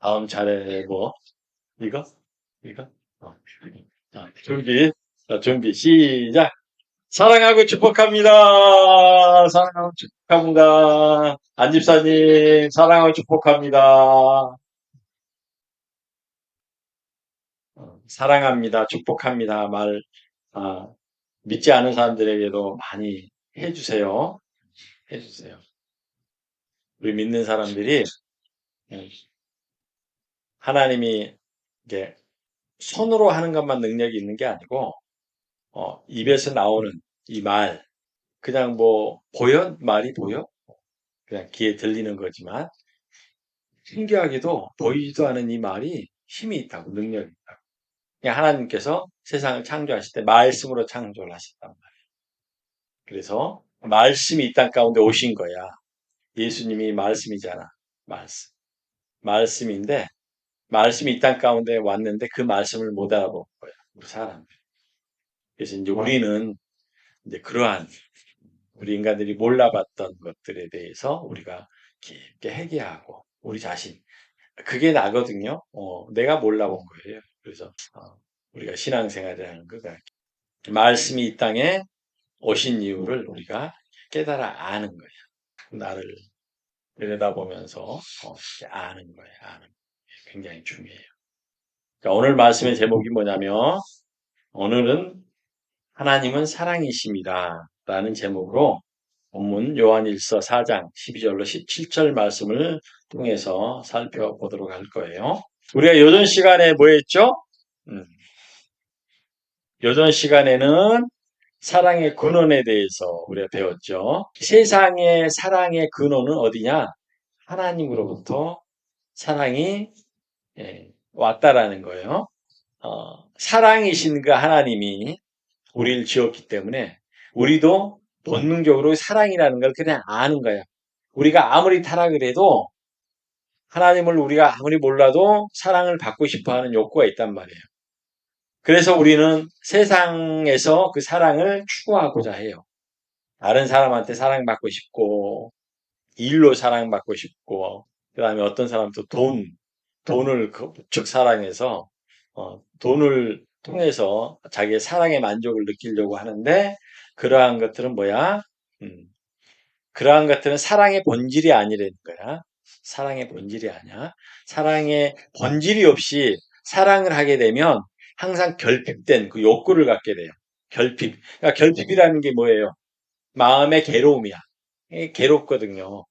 다음 차례 뭐 이거 이거 자, 준비 시작. 사랑하고 축복합니다. 사랑하고 축복합니다. 안 집사님 사랑하고 축복합니다. 사랑합니다. 축복합니다. 아, 믿지 않은 사람들에게도 많이 해주세요. 해주세요. 우리 믿는 사람들이 음, 하나님이 이게 손으로 하는 것만 능력이 있는 게 아니고 입에서 나오는 이 말, 그냥 뭐 보여? 말이 보여? 그냥 귀에 들리는 거지만 신기하게도 보이지도 않은 이 말이 힘이 있다고, 능력이 있다고. 그냥 하나님께서 세상을 창조하실 때 말씀으로 창조를 하셨단 말이에요. 그래서 말씀이 이 땅 가운데 오신 거야. 예수님이 말씀이잖아. 말씀. 말씀인데 말씀이 이 땅 가운데 왔는데 그 말씀을 못 알아본 거야. 우리 사람들. 그래서 이제 우리는 이제 그러한 우리 인간들이 몰라봤던 것들에 대해서 우리가 깊게 회개하고 우리 자신 그게 나거든요. 내가 몰라본 거예요. 그래서 우리가 신앙생활이라는 거가 말씀이 이 땅에 오신 이유를 우리가 깨달아 아는 거예요. 나를 들여다보면서 아는 거예요. 아는 게 굉장히 중요해요. 그러니까 오늘 말씀의 제목이 뭐냐면 오늘은 하나님은 사랑이십니다. 라는 제목으로 본문 요한일서 4장 12절로 17절 말씀을 통해서 살펴보도록 할 거예요. 우리가 요전 시간에 뭐 했죠? 요전 시간에는 사랑의 근원에 대해서 우리가 배웠죠. 세상의 사랑의 근원은 어디냐? 하나님으로부터 사랑이 왔다라는 거예요. 사랑이신 그 하나님이 우리를 지었기 때문에 우리도 본능적으로 사랑이라는 걸 그냥 아는 거야. 우리가 아무리 타락을 해도 하나님을 우리가 아무리 몰라도 사랑을 받고 싶어 하는 욕구가 있단 말이에요. 그래서 우리는 세상에서 그 사랑을 추구하고자 해요. 다른 사람한테 사랑받고 싶고, 일로 사랑받고 싶고, 그 다음에 어떤 사람도 돈을 무척 사랑해서, 돈을 통해서 자기의 사랑의 만족을 느끼려고 하는데, 그러한 것들은 뭐야? 그러한 것들은 사랑의 본질이 아니라는 거야. 사랑의 본질이 아니야. 사랑의 본질이 없이 사랑을 하게 되면 항상 결핍된 그 욕구를 갖게 돼요. 결핍. 그러니까 결핍이라는 게 뭐예요? 마음의 괴로움이야. 괴롭거든요.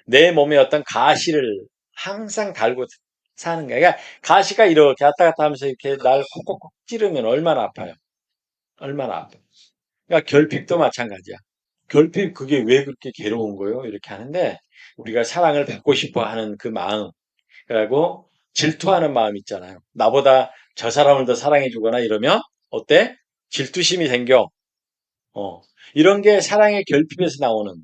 내 몸에 어떤 가시를 항상 달고 사는 거야. 그러니까 가시가 이렇게 왔다 갔다 하면서 이렇게 날 콕콕콕 찌르면 얼마나 아파요. 얼마나 아파요. 그러니까 결핍도 마찬가지야. 결핍 그게 왜 그렇게 괴로운 거예요? 이렇게 하는데 우리가 사랑을 받고 싶어 하는 그 마음, 그리고 질투하는 마음 있잖아요. 나보다 저 사람을 더 사랑해 주거나 이러면 어때? 질투심이 생겨. 어. 이런 게 사랑의 결핍에서 나오는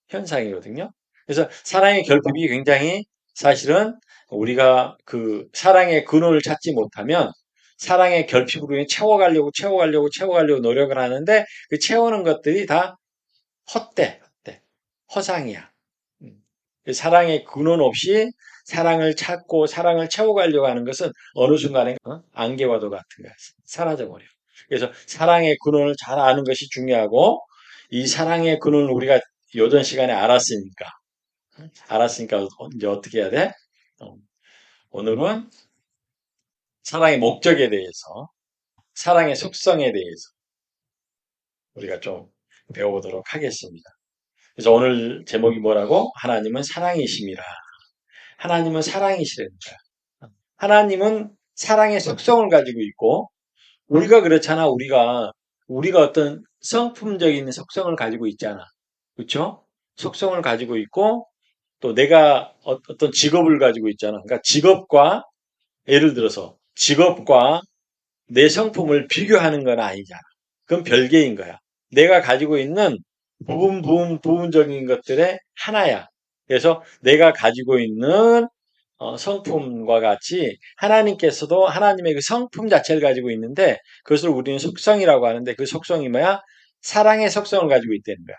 현상이거든요. 그래서 사랑의 결핍이 굉장히 사실은 우리가 그 사랑의 근원을 찾지 못하면 사랑의 결핍으로 채워가려고 노력을 하는데 그 채우는 것들이 다 헛돼. 허상이야. 사랑의 근원 없이 사랑을 찾고 사랑을 채워가려고 하는 것은 어느 순간에 안개와도 같은 거야. 사라져버려. 그래서 사랑의 근원을 잘 아는 것이 중요하고 이 사랑의 근원을 우리가 요전 시간에 알았으니까 이제 어떻게 해야 돼? 어, 오늘은 사랑의 목적에 대해서, 사랑의 속성에 대해서 우리가 좀 배워보도록 하겠습니다. 그래서 오늘 제목이 뭐라고? 하나님은 사랑이심이라. 하나님은 사랑이시라니까. 하나님은 사랑의 속성을 가지고 있고, 우리가 그렇잖아. 우리가 어떤 성품적인 속성을 가지고 있잖아. 그렇죠? 속성을 가지고 있고, 또 내가 어떤 직업을 가지고 있잖아. 그러니까 예를 들어서 직업과 내 성품을 비교하는 건 아니잖아. 그건 별개인 거야. 내가 가지고 있는 부분적인 것들의 하나야. 그래서 내가 가지고 있는 성품과 같이 하나님께서도 하나님의 그 성품 자체를 가지고 있는데 그것을 우리는 속성이라고 하는데 그 속성이 뭐야? 사랑의 속성을 가지고 있다는 거야.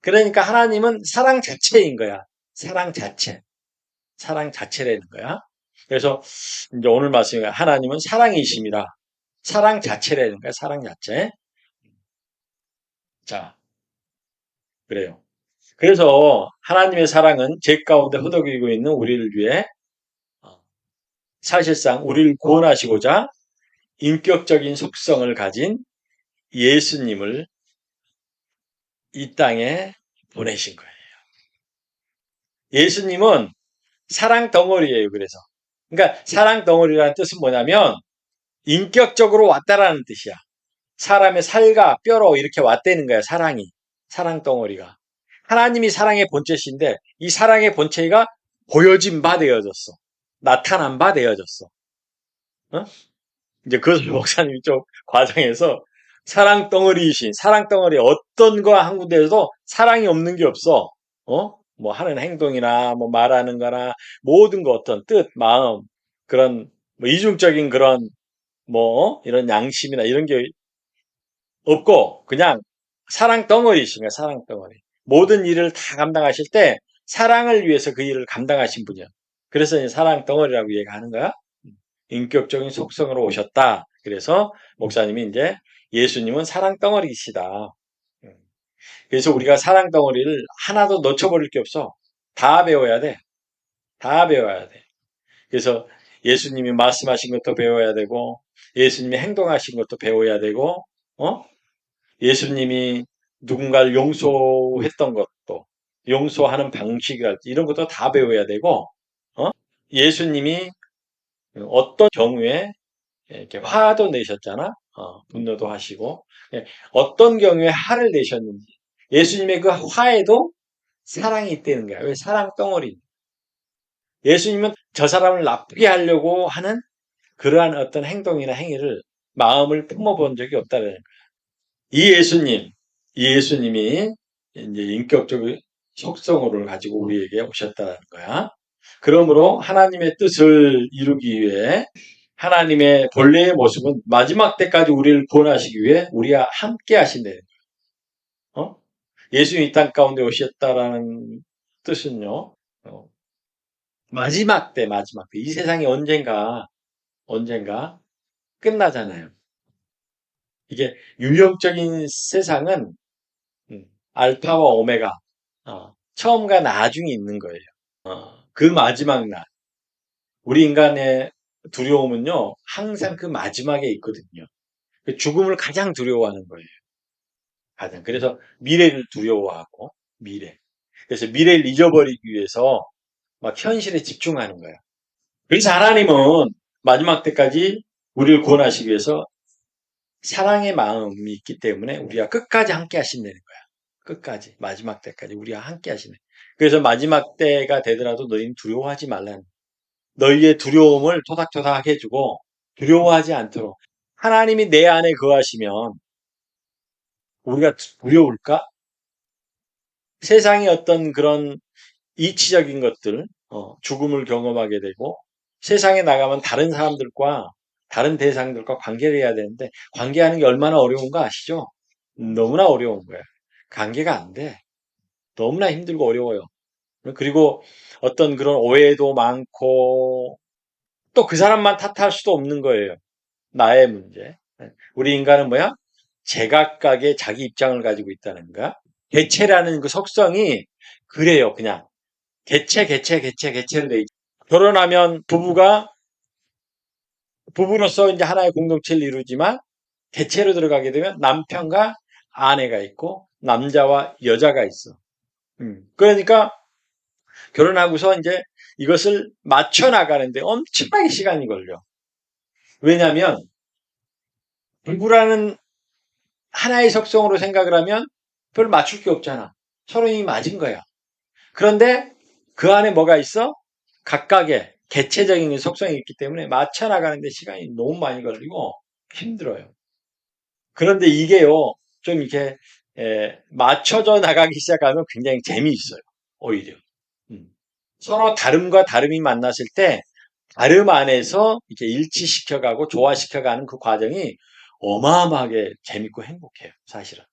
그러니까 하나님은 사랑 자체인 거야. 사랑 자체. 사랑 자체라는 거야. 그래서 이제 오늘 말씀에 하나님은 사랑이심이라. 사랑 자체라는 거야. 사랑 자체. 자, 그래요. 그래서 하나님의 사랑은 죄 가운데 허덕이고 있는 우리를 위해 사실상 우리를 구원하시고자 인격적인 속성을 가진 예수님을 이 땅에 보내신 거예요. 예수님은 사랑 덩어리예요. 그래서. 그러니까 사랑 덩어리라는 뜻은 뭐냐면 인격적으로 왔다라는 뜻이야. 사람의 살과 뼈로 이렇게 왔다는 거야. 사랑이. 사랑 덩어리가. 하나님이 사랑의 본체신데 이 사랑의 본체가 보여진 바 되어졌어. 나타난 바 되어졌어. 어? 이제 그것을 목사님이 좀 과정에서 사랑 덩어리이신 사랑 덩어리 어떤 거 한 군데에도 사랑이 없는 게 없어. 뭐 하는 행동이나 뭐 말하는 거나 모든 거 어떤 뜻, 마음 그런 뭐 이중적인 그런 뭐 이런 양심이나 이런 게 없고 그냥 사랑 덩어리이신 거야. 사랑 덩어리. 모든 일을 다 감당하실 때 사랑을 위해서 그 일을 감당하신 분이야. 그래서 이제 사랑 덩어리라고 얘기하는 거야. 인격적인 속성으로 오셨다. 그래서 목사님이 이제 예수님은 사랑 덩어리이시다. 그래서 우리가 사랑 덩어리를 하나도 놓쳐버릴 게 없어. 다 배워야 돼. 다 배워야 돼. 그래서 예수님이 말씀하신 것도 배워야 되고, 예수님이 행동하신 것도 배워야 되고, 예수님이 누군가를 용서했던 것도, 용서하는 방식이랄지 이런 것도 다 배워야 되고, 예수님이 어떤 경우에 이렇게 화도 내셨잖아. 분노도 하시고 어떤 경우에 화를 내셨는지 예수님의 그 화에도 사랑이 있다는 거야. 왜 사랑 덩어리? 예수님은 저 사람을 나쁘게 하려고 하는 그러한 어떤 행동이나 행위를 마음을 품어본 적이 없다는 거야. 이 예수님이 이제 인격적인 속성을 가지고 우리에게 오셨다는 거야. 그러므로 하나님의 뜻을 이루기 위해 하나님의 본래의 모습은 마지막 때까지 우리를 구원하시기 위해 우리와 함께 하신대. 예수님이 이 땅 가운데 오셨다라는 뜻은요. 마지막 때, 마지막 때. 이 세상이 언젠가 끝나잖아요. 이게 유형적인 세상은 알파와 오메가, 처음과 나중이 있는 거예요. 그 마지막 날. 우리 인간의 두려움은요, 항상 그 마지막에 있거든요. 그 죽음을 가장 두려워하는 거예요. 가장. 그래서 미래를 두려워하고, 미래. 그래서 미래를 잊어버리기 위해서 막 현실에 집중하는 거예요. 그래서 하나님은 마지막 때까지 우리를 구원하시기 위해서 사랑의 마음이 있기 때문에 우리가 끝까지 함께 하신다는 거야. 끝까지. 마지막 때까지 우리와 함께 하시네. 그래서 마지막 때가 되더라도 너희는 두려워하지 말라는 거야. 너희의 두려움을 토닥토닥 해주고 두려워하지 않도록 하나님이 내 안에 거하시면 우리가 두려울까? 세상의 어떤 그런 이치적인 것들, 죽음을 경험하게 되고 세상에 나가면 다른 사람들과 다른 대상들과 관계를 해야 되는데 관계하는 게 얼마나 어려운 거 아시죠? 너무나 어려운 거예요. 관계가 안 돼. 너무나 힘들고 어려워요. 그리고 어떤 그런 오해도 많고 또 그 사람만 탓할 수도 없는 거예요. 나의 문제. 우리 인간은 뭐야? 제각각의 자기 입장을 가지고 있다는가? 개체라는 그 속성이 그래요, 그냥. 개체로 돼 있죠. 결혼하면 부부로서 이제 하나의 공동체를 이루지만 개체로 들어가게 되면 남편과 아내가 있고 남자와 여자가 있어. 그러니까 결혼하고서 이제 이것을 맞춰 나가는데 엄청나게 시간이 걸려. 왜냐하면 부부라는 하나의 속성으로 생각을 하면 별 맞출 게 없잖아. 서로 이미 맞은 거야. 그런데 그 안에 뭐가 있어? 각각의 개체적인 속성이 있기 때문에 맞춰 나가는데 시간이 너무 많이 걸리고 힘들어요. 그런데 이게요, 좀 이렇게 맞춰져 나가기 시작하면 굉장히 재미있어요. 오히려. 서로 다름과 다름이 만났을 때 다름 안에서 이렇게 일치시켜가고 조화시켜가는 그 과정이 어마어마하게 재밌고 행복해요. 사실은.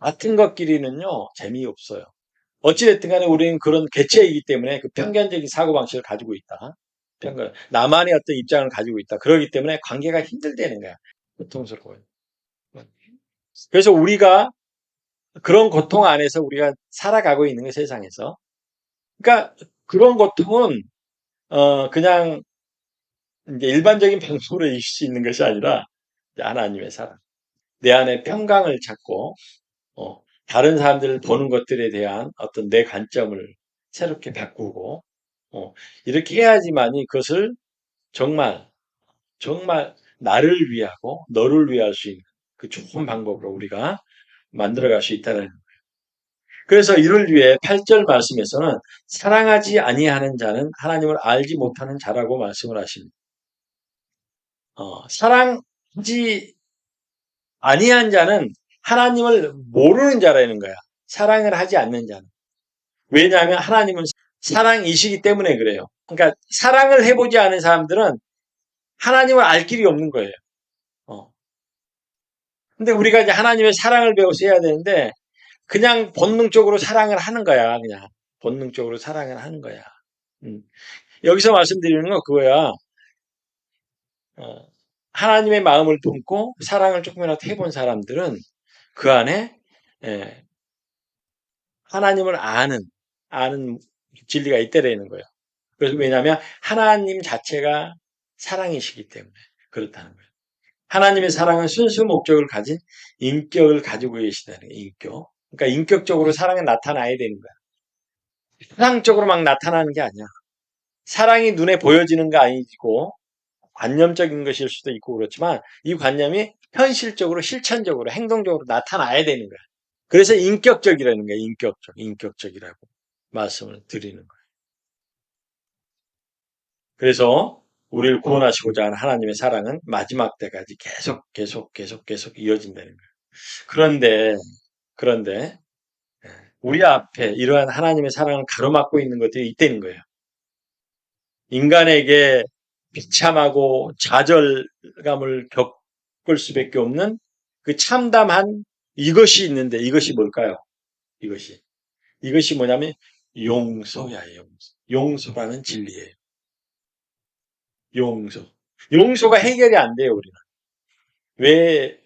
같은 것끼리는요, 재미없어요. 어찌됐든 간에 우리는 그런 개체이기 때문에 그 편견적인 사고방식을 가지고 있다. 나만의 어떤 입장을 가지고 있다. 그러기 때문에 관계가 힘들다는 거야. 고통스러워요. 그래서 우리가 그런 고통 안에서 우리가 살아가고 있는 거 세상에서. 그러니까 그런 고통은 그냥 이제 일반적인 방법으로 이길 수 있는 것이 아니라 하나님의 사랑. 내 안에 평강을 찾고 어, 다른 사람들을 보는 것들에 대한 어떤 내 관점을 새롭게 바꾸고 어, 이렇게 해야지만이 그것을 정말 정말 나를 위하고 너를 위할 수 있는 그 좋은 방법으로 우리가 만들어갈 수 있다는. 그래서 이를 위해 8절 말씀에서는 사랑하지 아니하는 자는 하나님을 알지 못하는 자라고 말씀을 하십니다. 사랑하지 아니한 자는 하나님을 모르는 자라는 거야. 사랑을 하지 않는 자는. 왜냐하면 하나님은 사랑이시기 때문에 그래요. 그러니까 사랑을 해보지 않은 사람들은 하나님을 알 길이 없는 거예요. 어. 근데 우리가 이제 하나님의 사랑을 배워서 해야 되는데 그냥 본능적으로 사랑을 하는 거야. 그냥 본능적으로 사랑을 하는 거야. 음. 여기서 말씀드리는 건 그거야. 어, 하나님의 마음을 품고 사랑을 조금이라도 해본 사람들은 그 안에 예, 하나님을 아는 진리가 있다라는 거예요. 그래서 왜냐하면 하나님 자체가 사랑이시기 때문에 그렇다는 거예요. 하나님의 사랑은 순수 목적을 가진 인격을 가지고 계시다는 거예요. 인격. 그러니까 인격적으로 사랑이 나타나야 되는 거야. 사랑적으로 막 나타나는 게 아니야. 사랑이 눈에 보여지는 거 아니고 관념적인 것일 수도 있고 그렇지만 이 관념이 현실적으로 실천적으로 행동적으로 나타나야 되는 거야. 그래서 인격적이라는 거야. 인격적이라고 말씀을 드리는 거야. 그래서 우리를 구원하시고자 하는 하나님의 사랑은 마지막 때까지 계속 이어진다는 거예요. 그런데 우리 앞에 이러한 하나님의 사랑을 가로막고 있는 것들이 있다는 거예요. 인간에게 비참하고 좌절감을 겪을 수밖에 없는 그 참담한 이것이 있는데 이것이 뭘까요? 이것이 뭐냐면 용서야, 용서라는 진리예요. 용서. 용서가 해결이 안 돼요, 우리는.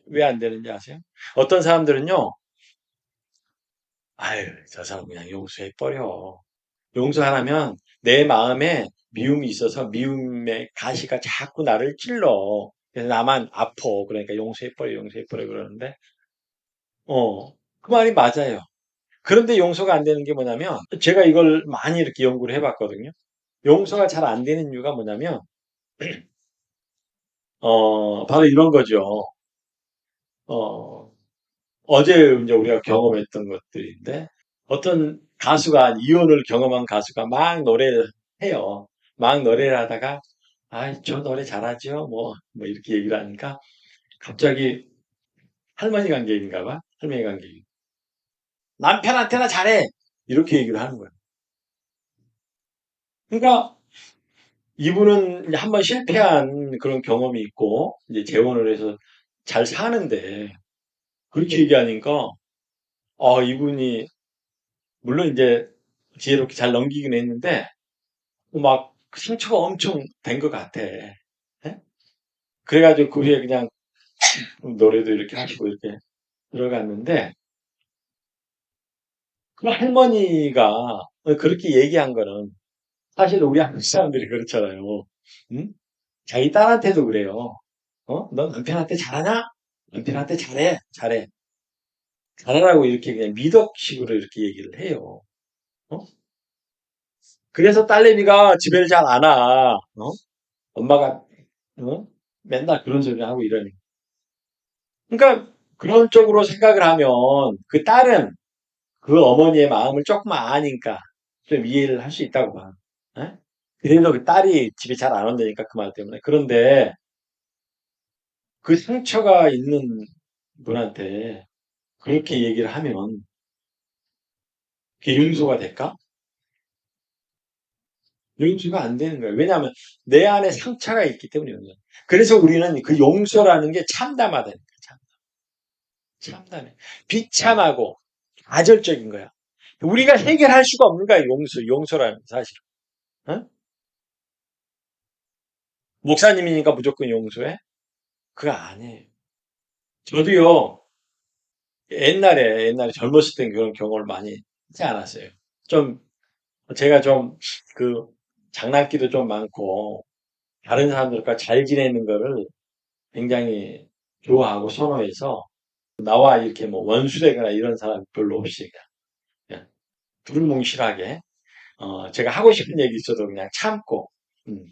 왜 안 되는지 아세요? 어떤 사람들은요, 아유, 저 사람 그냥 용서해버려. 용서 안 하면 내 마음에 미움이 있어서 미움의 가시가 자꾸 나를 찔러. 그래서 나만 아파. 그러니까 용서해버려 그러는데, 그 말이 맞아요. 그런데 용서가 안 되는 게 뭐냐면, 제가 이걸 많이 이렇게 연구를 해봤거든요. 용서가 잘 안 되는 이유가 뭐냐면, 바로 이런 거죠. 어, 어제 이제 우리가 경험했던 것들인데, 어떤 가수가, 이혼을 경험한 가수가 막 노래를 해요. 막 노래를 하다가, 아, 저 노래 잘하죠? 뭐 이렇게 얘기를 하니까, 갑자기 할머니 관계인가 봐? 할머니 관계. 남편한테나 잘해! 이렇게 얘기를 하는 거예요. 그러니까, 이분은 한번 실패한 그런 경험이 있고, 이제 재혼을 해서 잘 사는데, 그렇게 얘기하니까, 이분이, 물론 이제 지혜롭게 잘 넘기긴 했는데, 막 상처가 엄청 된 것 같아. 예? 그래가지고 그 후에 그냥 노래도 이렇게 하시고 이렇게 들어갔는데, 그 할머니가 그렇게 얘기한 거는 사실 우리 한국 사람들이 그렇잖아요. 응? 자기 딸한테도 그래요. 너 남편한테 잘하냐? 남편한테 잘해. 잘하라고 이렇게 그냥 미덕식으로 이렇게 얘기를 해요. 어? 그래서 딸내미가 집에를 잘 안 와. 엄마가 맨날 그런 소리 하고 이러니. 그러니까 그런 쪽으로 생각을 하면 그 딸은 그 어머니의 마음을 조금 아니까 좀 이해를 할 수 있다고 봐. 에? 그래도 그 딸이 집에 잘 안 온다니까 그 말 때문에. 그런데 그 상처가 있는 분한테 그렇게 얘기를 하면 그게 용서가 될까? 용서가 안 되는 거예요. 왜냐하면 내 안에 상처가 있기 때문에 용서. 그래서 우리는 그 용서라는 게 참담하다는 거예요. 참담해. 비참하고 좌절적인 거야. 우리가 해결할 수가 없는 거야, 용서라는 사실. 어? 목사님이니까 무조건 용서해? 그거 아니에요. 저도요, 옛날에 젊었을 땐 그런 경험을 많이 하지 않았어요. 좀, 제가 좀, 그, 장난기도 좀 많고, 다른 사람들과 잘 지내는 거를 굉장히 좋아하고 선호해서, 나와 이렇게 뭐 원수되거나 이런 사람 별로 없이, 그냥 두루뭉실하게, 제가 하고 싶은 얘기 있어도 그냥 참고, 음.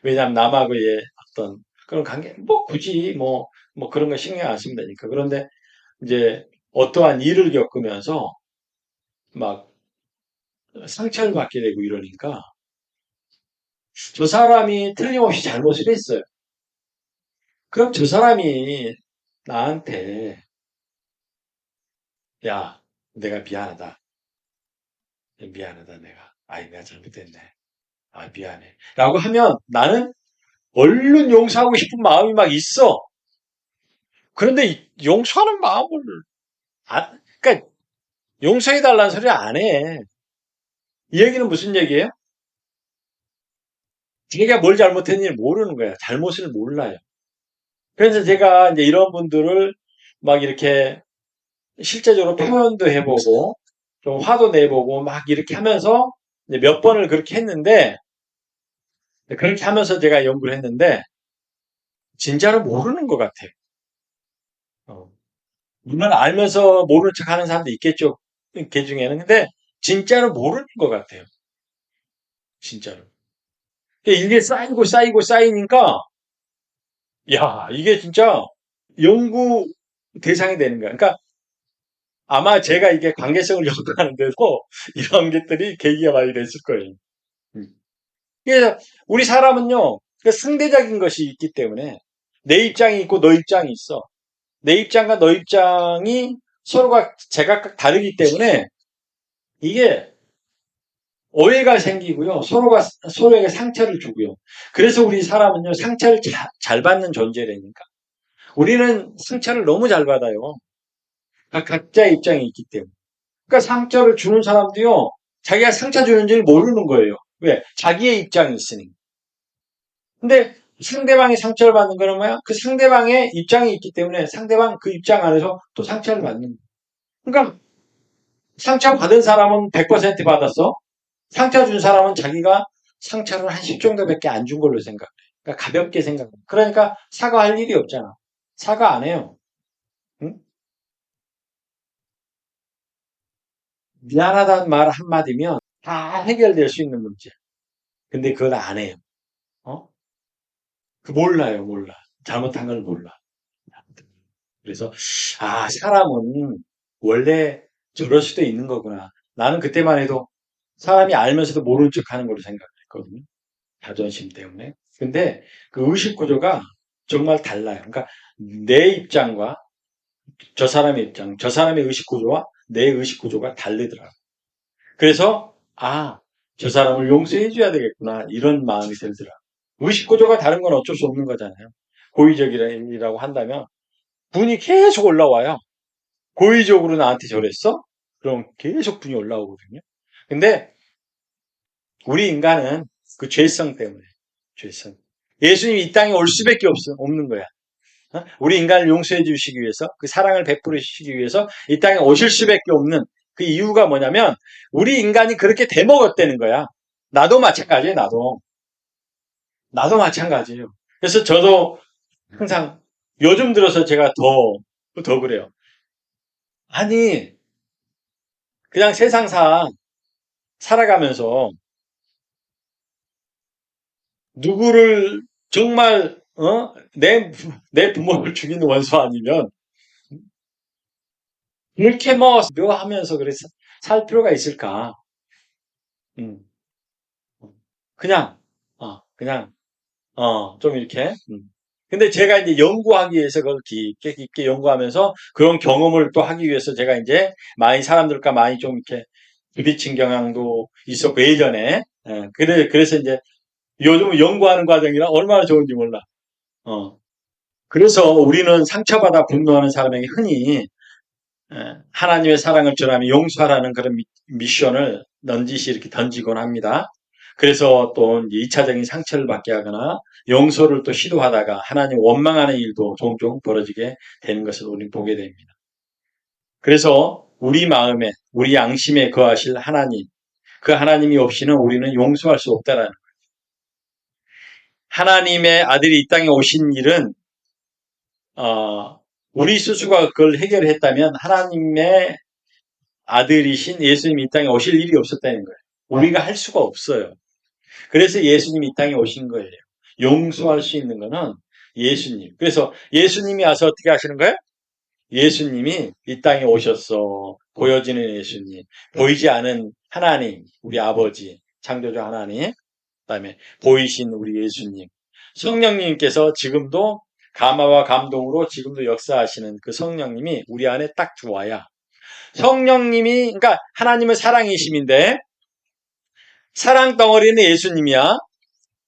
왜냐하면 남하고의 어떤 그런 관계, 뭐 굳이 뭐 그런 거 신경 안 쓰면 되니까. 그런데 이제 어떠한 일을 겪으면서 막 상처를 받게 되고 이러니까 저 사람이 틀림없이 잘못을 했어요. 그럼 저 사람이 나한테 야, 내가 미안하다. 미안하다 내가. 아이 내가 잘못했네. 아 미안해. 라고 하면 나는 얼른 용서하고 싶은 마음이 막 있어. 그런데 용서하는 마음을 그러니까 용서해달라는 소리 안 해. 이 얘기는 무슨 얘기예요? 자기가 뭘 잘못했는지 모르는 거야. 잘못을 몰라요. 그래서 제가 이제 이런 분들을 막 이렇게 실제적으로 표현도 해보고 좀 화도 내보고 막 이렇게 하면서 이제 몇 번을 그렇게 했는데 그렇게 하면서 제가 연구를 했는데 진짜로 모르는 것 같아요. 어. 물론 알면서 모르는 척 하는 사람도 있겠죠. 걔 중에는. 근데 진짜로 모르는 것 같아요. 진짜로. 이게 쌓이고 쌓이고 쌓이니까 야, 이게 진짜 연구 대상이 되는 거야. 그러니까 아마 제가 이게 관계성을 연구하는데도 이런 것들이 계기가 많이 됐을 거예요. 음. 그래서 우리 사람은요, 그 상대적인 것이 있기 때문에 내 입장이 있고 너 입장이 있어. 내 입장과 너 입장이 서로가 제각각 다르기 때문에 이게 오해가 생기고요. 서로가 서로에게 상처를 주고요. 그래서 우리 사람은요, 상처를 잘 받는 존재라니까. 우리는 상처를 너무 잘 받아요. 각자의 입장이 있기 때문에. 그러니까 상처를 주는 사람도요, 자기가 상처 주는 줄 모르는 거예요. 왜? 자기의 입장이 있으니까. 근데 상대방이 상처를 받는 거는 뭐야? 그 상대방의 입장이 있기 때문에 상대방 그 입장 안에서 또 상처를 받는 거예요. 그러니까 상처 받은 사람은 100% 받았어. 상처 준 사람은 자기가 상처를 한 10 정도밖에 안 준 걸로 생각해. 그러니까 가볍게 생각해. 그러니까 사과할 일이 없잖아. 사과 안 해요. 응? 미안하다는 말 한마디면 다 해결될 수 있는 문제. 근데 그걸 안 해요. 어? 몰라요, 몰라. 잘못한 걸 몰라. 그래서, 아, 사람은 원래 저럴 수도 있는 거구나. 나는 그때만 해도 사람이 알면서도 모르는 척 하는 걸로 생각했거든요. 자존심 때문에. 근데 그 의식 구조가 정말 달라요. 그러니까 내 입장과 저 사람의 입장, 저 사람의 의식 구조와 내 의식 구조가 다르더라고요. 그래서, 아, 저 사람을 용서해줘야 되겠구나. 이런 마음이 들더라고요. 의식 구조가 다른 건 어쩔 수 없는 거잖아요. 고의적이라고 한다면 분이 계속 올라와요. 고의적으로 나한테 저랬어? 그럼 계속 분이 올라오거든요. 근데 우리 인간은 그 죄성 때문에, 죄성. 예수님이 이 땅에 올 수밖에 없는 거야. 우리 인간을 용서해 주시기 위해서, 그 사랑을 베풀어 주시기 위해서 이 땅에 오실 수밖에 없는 그 이유가 뭐냐면 우리 인간이 그렇게 대먹었다는 거야. 나도 마찬가지예요, 나도. 나도 마찬가지예요. 그래서 저도 항상 요즘 들어서 제가 더 그래요. 아니, 그냥 세상상 살아가면서 누구를 정말, 내 부모를 죽이는 원수 아니면 이렇게 뭐 묘하면서 그래 살 필요가 있을까? 음, 그냥, 그냥, 좀 이렇게. 근데 제가 이제 연구하기 위해서 그걸 깊게 깊게 연구하면서 그런 경험을 또 하기 위해서 제가 이제 많이 사람들과 많이 좀 이렇게 부딪힌 경향도 있었고 예전에. 그래서 이제 요즘 연구하는 과정이라 얼마나 좋은지 몰라. 어. 그래서 우리는 상처받아 분노하는 사람에게 흔히 하나님의 사랑을 전하며 용서하라는 그런 미션을 넌지시 이렇게 던지곤 합니다. 그래서 또 2차적인 상처를 받게 하거나 용서를 또 시도하다가 하나님 원망하는 일도 종종 벌어지게 되는 것을 우리는 보게 됩니다. 그래서 우리 마음에, 우리 양심에 거하실 하나님, 그 하나님이 없이는 우리는 용서할 수 없다라는 거예요. 하나님의 아들이 이 땅에 오신 일은 우리 스스로가 그걸 해결했다면 하나님의 아들이신 예수님이 이 땅에 오실 일이 없었다는 거예요. 우리가 할 수가 없어요. 그래서 예수님이 이 땅에 오신 거예요. 용서할 수 있는 거는 예수님. 그래서 예수님이 와서 어떻게 하시는 거예요? 예수님이 이 땅에 오셨어. 보여지는 예수님. 보이지 않은 하나님, 우리 아버지, 창조주 하나님. 그다음에 보이신 우리 예수님. 성령님께서 지금도 감화와 감동으로 지금도 역사하시는 그 성령님이 우리 안에 딱 들어와야 성령님이, 그러니까 하나님의 사랑이심인데 사랑 덩어리는 예수님이야.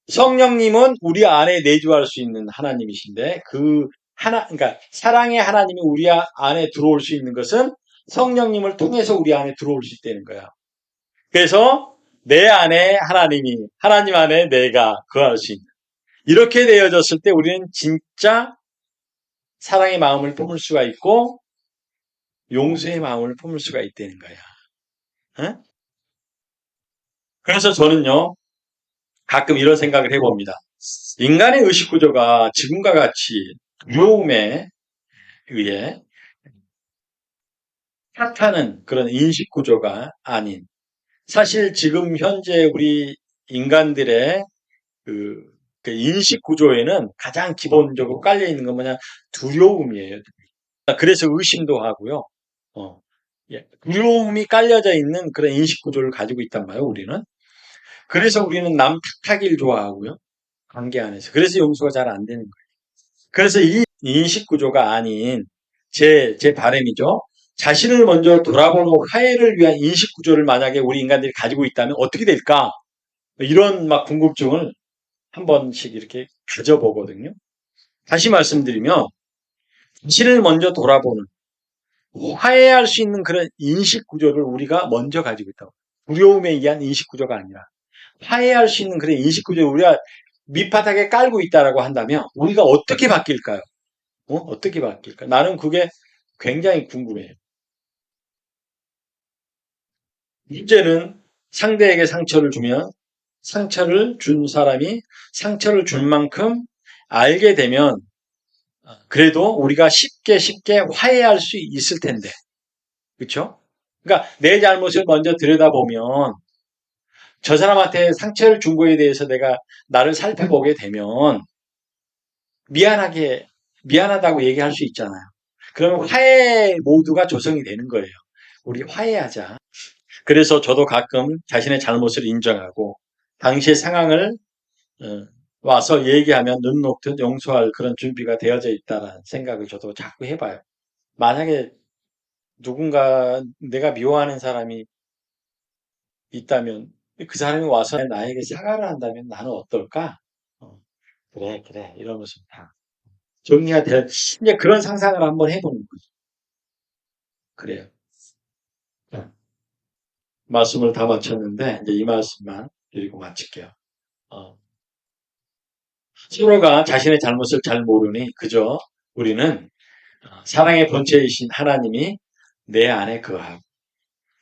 성령님은 우리 안에 내주할 수 있는 하나님이신데 그러니까 사랑의 하나님이 우리 안에 들어올 수 있는 것은 성령님을 통해서 우리 안에 들어올 수 있다는 거야. 그래서 내 안에 하나님이, 하나님 안에 내가 거할 수 있는. 이렇게 되어졌을 때 우리는 진짜 사랑의 마음을 품을 수가 있고 용서의 마음을 품을 수가 있다는 거야. 응? 그래서 저는요, 가끔 이런 생각을 해봅니다. 인간의 의식 구조가 지금과 같이 두려움에 의해 탓하는 그런 인식 구조가 아닌, 사실 지금 현재 우리 인간들의 그 인식 구조에는 가장 기본적으로 깔려 있는 건 뭐냐? 두려움이에요. 그래서 의심도 하고요. 두려움이 깔려져 있는 그런 인식 구조를 가지고 있단 말이에요, 우리는. 그래서 우리는 남 탓하기를 좋아하고요. 관계 안에서. 그래서 용서가 잘 안 되는 거예요. 그래서 이 인식 구조가 아닌 제 바람이죠. 자신을 먼저 돌아보고 화해를 위한 인식 구조를 만약에 우리 인간들이 가지고 있다면 어떻게 될까? 이런 막 궁금증을 한 번씩 이렇게 가져보거든요. 다시 말씀드리면 자신을 먼저 돌아보는 화해할 수 있는 그런 인식 구조를 우리가 먼저 가지고 있다고. 두려움에 의한 인식 구조가 아니라 화해할 수 있는 그런 인식 구조를 우리가 밑바닥에 깔고 있다라고 한다면 우리가 어떻게 바뀔까요? 어떻게 바뀔까? 나는 그게 굉장히 궁금해요. 문제는 상대에게 상처를 주면 상처를 준 사람이 상처를 준 만큼 알게 되면 그래도 우리가 쉽게 화해할 수 있을 텐데. 그렇죠? 그러니까 내 잘못을 먼저 들여다보면 저 사람한테 상처를 준 거에 대해서 내가 나를 살펴보게 되면 미안하다고 얘기할 수 있잖아요. 그러면 화해 모두가 조성이 되는 거예요. 우리 화해하자. 그래서 저도 가끔 자신의 잘못을 인정하고 당시의 상황을 와서 얘기하면 눈 녹듯 용서할 그런 준비가 되어져 있다는 생각을 저도 자꾸 해봐요. 만약에 누군가 내가 미워하는 사람이 있다면 그 사람이 와서 나에게 사과를 한다면 나는 어떨까? 그래 이러면서 다 정리가 될 이제 그런 상상을 한번 해보는 거죠. 그래요. 말씀을 다 마쳤는데 이제 이 말씀만 드리고 마칠게요. 어, 서로가 자신의 잘못을 잘 모르니 그저 우리는 사랑의 본체이신 하나님이 내 안에 거하고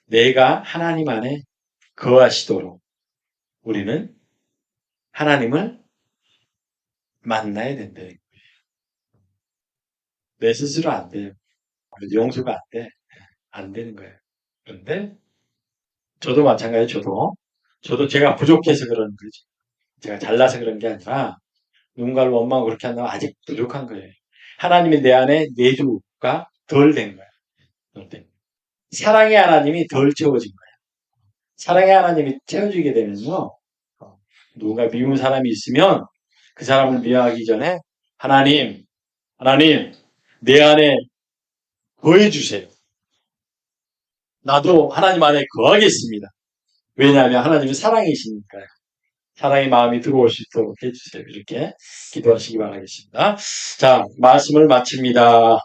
내가 하나님 안에 거하시도록 우리는 하나님을 만나야 된다. 내 스스로 안 돼요. 용서가 안 돼. 안 되는 거예요. 그런데 저도 마찬가지 저도 제가 부족해서 그런 거지. 제가 잘나서 그런 게 아니라 누군가를 원망하고 그렇게 한다면 아직 부족한 거예요. 하나님이 내 안에 내주가 덜 된 거예요. 덜 된. 사랑의 하나님이 덜 채워진 거예요. 사랑의 하나님이 채워지게 되면요. 누군가 미운 사람이 있으면 그 사람을 미워하기 전에 하나님 내 안에 거해주세요. 나도 하나님 안에 거하겠습니다. 왜냐하면 하나님은 사랑이시니까요. 사랑의 마음이 들어올 수 있도록 해주세요. 이렇게 기도하시기 바라겠습니다. 자, 말씀을 마칩니다.